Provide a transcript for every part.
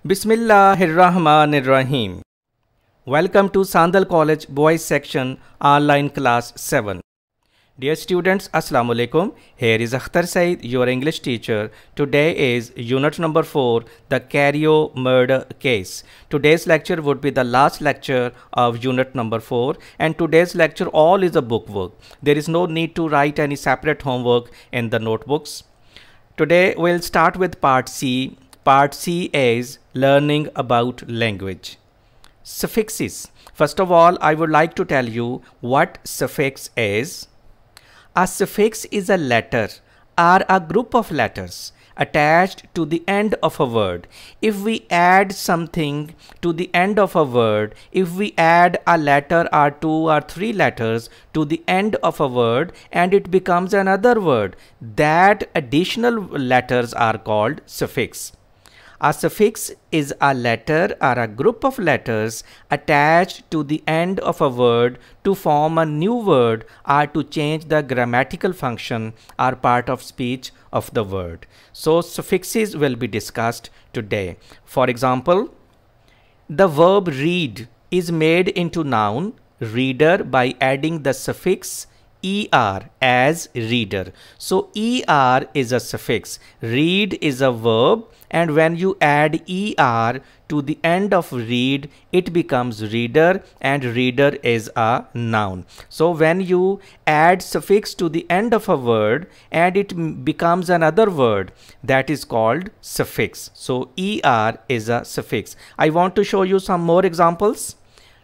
Bismillahirrahmanirrahim. Welcome to Sandal College Boys Section Online Class 7. Dear students, Assalamu alaikum. Here is Akhtar Said, your English teacher. Today is unit number 4, the Cario murder case. Today's lecture would be the last lecture of unit number 4, and today's lecture all is a book work. There is no need to write any separate homework in the notebooks. Today we'll start with part C. Part C is learning about language. Suffixes. First of all, I would like to tell you what suffix is. A suffix is a letter or a group of letters attached to the end of a word. If we add something to the end of a word, if we add a letter or 2 or 3 letters to the end of a word and it becomes another word, that additional letters are called suffix. A suffix is a letter or a group of letters attached to the end of a word to form a new word or to change the grammatical function or part of speech of the word. So suffixes will be discussed today. For example, the verb read is made into noun reader by adding the suffix er as reader. So er is a suffix. Read is a verb, and when you add er to the end of read, it becomes reader, and reader is a noun. So when you add suffix to the end of a word and it becomes another word, that is called suffix. So er is a suffix. I want to show you some more examples.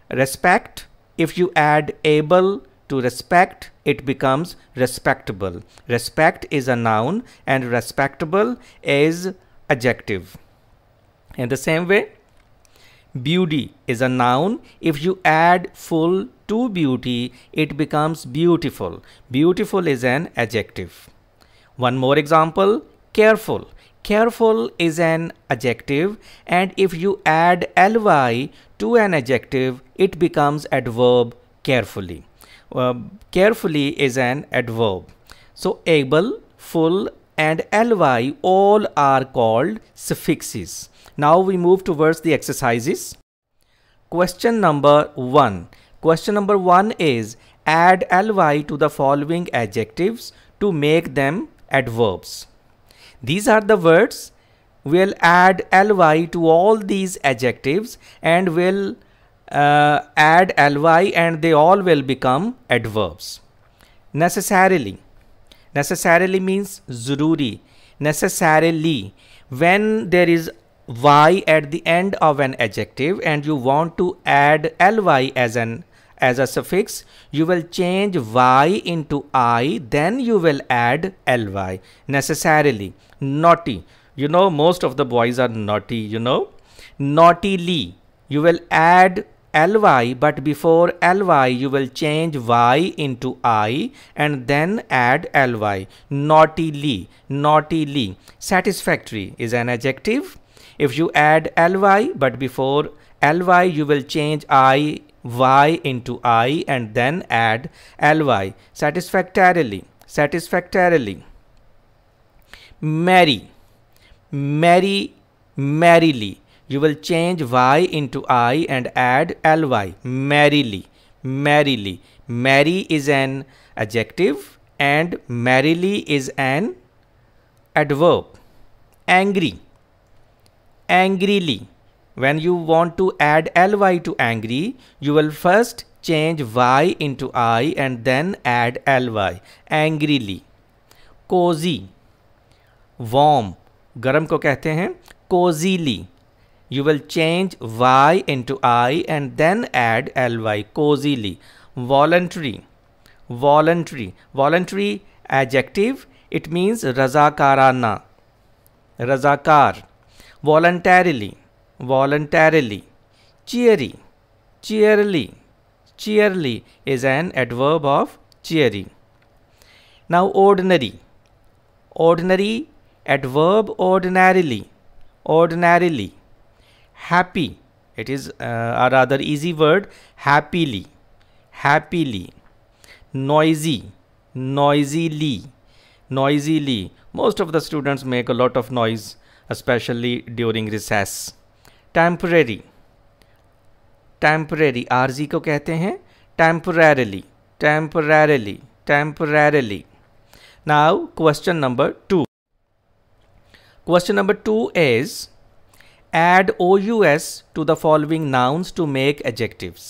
Respect, if you add able to respect, it becomes respectable. Respect is a noun and respectable is adjective. In the same way, beauty is a noun. If you add full to beauty, it becomes beautiful. Beautiful is an adjective. One more example, careful. Careful is an adjective, and if you add ly to an adjective, it becomes adverb carefully. Carefully is an adverb. So able, full and ly all are called suffixes. Now we move towards the exercises. Question number 1. Question number 1 is add ly to the following adjectives to make them adverbs. These are the words. We'll add ly to all these adjectives and we'll add ly and they all will become adverbs. Necessarily. Necessarily means zururi. Necessarily. When there is y at the end of an adjective and you want to add ly as a suffix, you will change y into I, then you will add ly. Necessarily. Naughty. You know, most of the boys are naughty, you know. Naughtily. You will add ly, but before ly you will change y into I and then add ly. Naughtily. Naughtily. Satisfactory is an adjective. If you add ly, but before ly you will change y into I and then add ly. Satisfactorily. Satisfactorily. Merry. Merry. Merrily. You will change y into I and add ly. Merrily. Merrily. Merry is an adjective and merrily is an adverb. Angry. Angrily. When you want to add ly to angry, you will first change y into I and then add ly. Angrily. Cozy. Warm. गरम को कहते हैं cozily. You will change y into I and then add ly. Cozily. Voluntary. Voluntary. Voluntary adjective. It means razakarana. Razakar. Voluntarily. Voluntarily. Cheery. Cheerily. Cheerily is an adverb of cheery. Now ordinary. Ordinary. Adverb ordinarily. Ordinarily. Happy. It is a rather easy word. Happily. Happily. Noisy. Noisily. Noisily. Most of the students make a lot of noise, especially during recess. Temporary, temporary आरजी को कहते हैं temporarily, temporarily, temporarily. Now question number 2. Question number 2 is add OUS to the following nouns to make adjectives.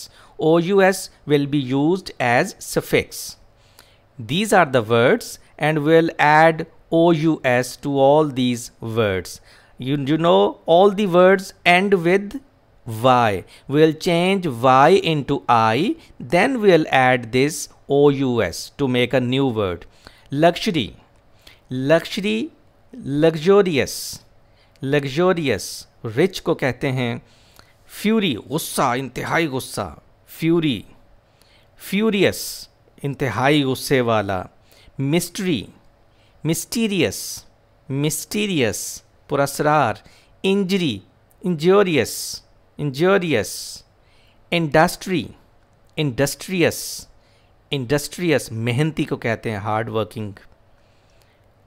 OUS will be used as suffix. These are the words and we'll add OUS to all these words. You know all the words end with Y. We'll change Y into I, then we'll add this OUS to make a new word. Luxury, luxury, luxurious, luxurious, rich को कहते हैं fury, गुस्सा, इंतहाई गुस्सा, fury, furious, इंतहाई गुस्से वाला, mystery, mysterious, mysterious, पुरस्कार, injury, injurious, injurious, industry, industrious, industrious, मेहनती को कहते हैं hard working,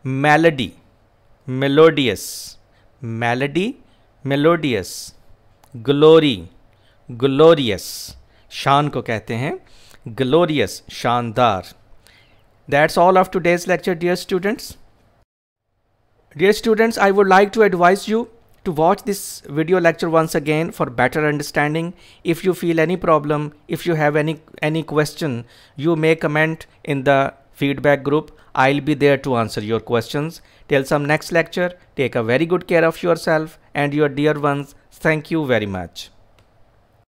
melody, melodious, melody, melodious, glory, glorious, शान को कहते हैं ग्लोरियस, शानदार. That's all of today's lecture, dear students. Dear students, I would like to advise you to watch this video lecture once again for better understanding. If you feel any problem, if you have any question, you may comment in the feedback group. I'll be there to answer your questions. Till some next lecture, take a very good care of yourself and your dear ones. Thank you very much.